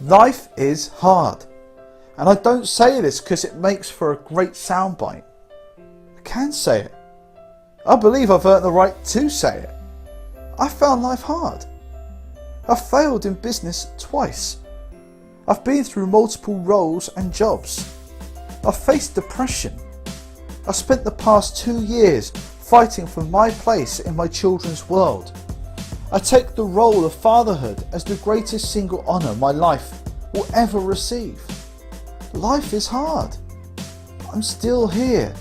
Life is hard. And I don't say this because it makes for a great soundbite. I can say it. I believe I've earned the right to say it. I found life hard. I've failed in business twice. I've been through multiple roles and jobs. I've faced depression. I've spent the past 2 years fighting for my place in my children's world. I take the role of fatherhood as the greatest single honour my life will ever receive. Life is hard. I'm still here.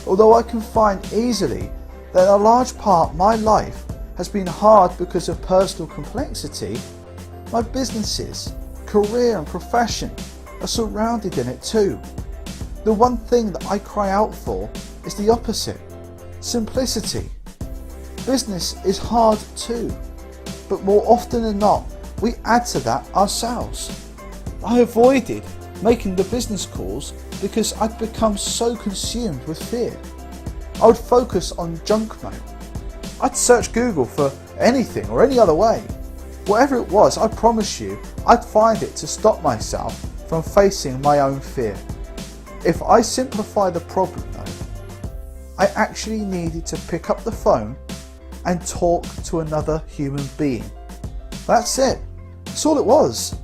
Although I can find easily that a large part my life has been hard because of personal complexity, my businesses, career and profession are surrounded in it too. The one thing that I cry out for is the opposite, simplicity. Business is hard too, but more often than not, we add to that ourselves. I avoided making the business calls because I'd become so consumed with fear. I would focus on junk mail. I'd search Google for anything or any other way. Whatever it was, I promise you, I'd find it to stop myself from facing my own fear. If I simplify the problem though, I actually needed to pick up the phone and talk to another human being. That's it. That's all it was.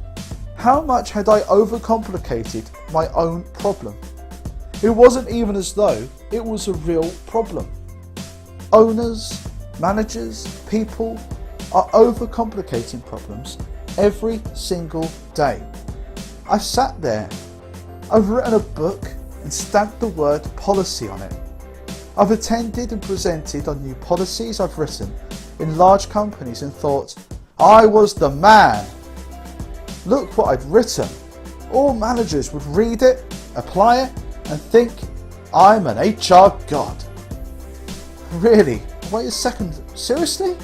How much had I overcomplicated my own problem? It wasn't even as though it was a real problem. Owners, managers, people are overcomplicating problems every single day. I've sat there, I've written a book and stamped the word policy on it. I've attended and presented on new policies I've written in large companies and thought, I was the man. Look what I'd written. All managers would read it, apply it and think, I'm an HR god. Really? Wait a second, seriously?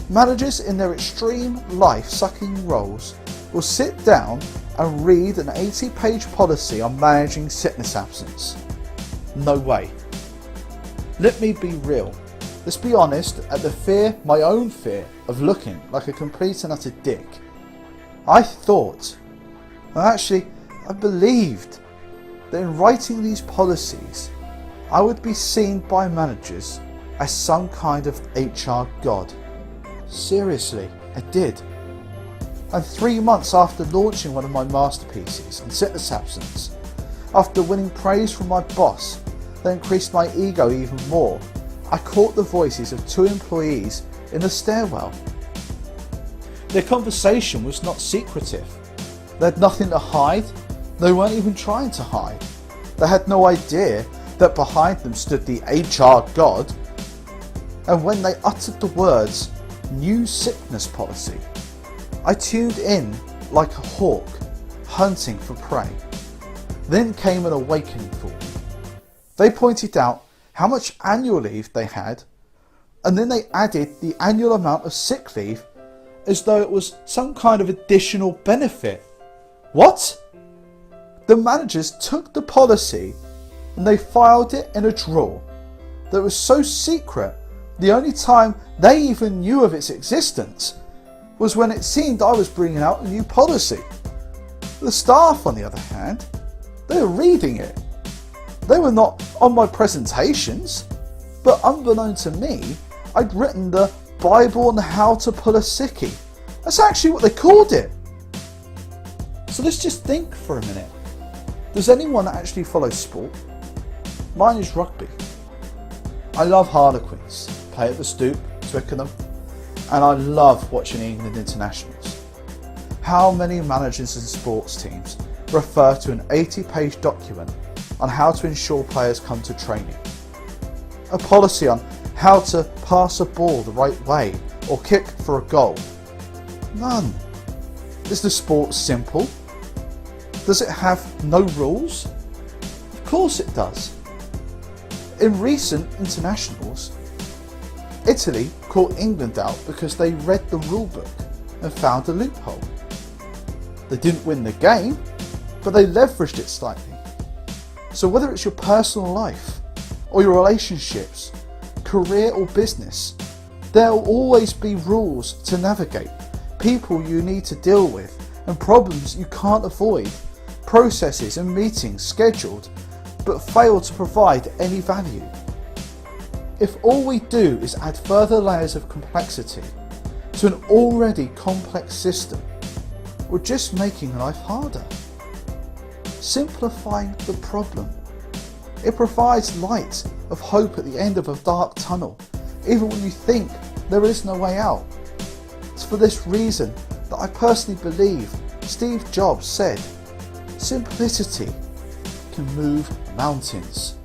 Managers in their extreme life-sucking roles will sit down and read an 80-page policy on managing sickness absence. No way. Let me be real. Let's be honest at the fear, my own fear, of looking like a complete and utter dick. I thought, I believed that in writing these policies, I would be seen by managers as some kind of HR god. Seriously, I did. And 3 months after launching one of my masterpieces on sickness absence, after winning praise from my boss that increased my ego even more, I caught the voices of 2 employees in the stairwell. Their conversation was not secretive. They had nothing to hide. They weren't even trying to hide. They had no idea that behind them stood the HR god. And when they uttered the words, new sickness policy, I tuned in like a hawk hunting for prey. Then came an awakening for me. They pointed out how much annual leave they had, and then they added the annual amount of sick leave as though it was some kind of additional benefit. What? The managers took the policy and they filed it in a drawer that was so secret the only time they even knew of its existence was when it seemed I was bringing out a new policy. The staff, on the other hand, they were reading it. They were not on my presentations, but unbeknown to me, I'd written the Bible on how to pull a sickie. That's actually what they called it. So let's just think for a minute. Does anyone actually follow sport? Mine is rugby. I love Harlequins, play at the Stoop, Twickenham, and I love watching England internationals. How many managers and sports teams refer to an 80-page document on how to ensure players come to training? A policy on how to pass a ball the right way or kick for a goal? None. Is the sport simple? Does it have no rules? Of course it does. In recent internationals, Italy caught England out because they read the rulebook and found a loophole. They didn't win the game, but they leveraged it slightly. So whether it's your personal life or your relationships, career or business, there will always be rules to navigate, people you need to deal with, and problems you can't avoid, processes and meetings scheduled but fail to provide any value. If all we do is add further layers of complexity to an already complex system, we're just making life harder. Simplifying the problem. It provides light of hope at the end of a dark tunnel, even when you think there is no way out. It's for this reason that I personally believe Steve Jobs said, "Simplicity can move mountains."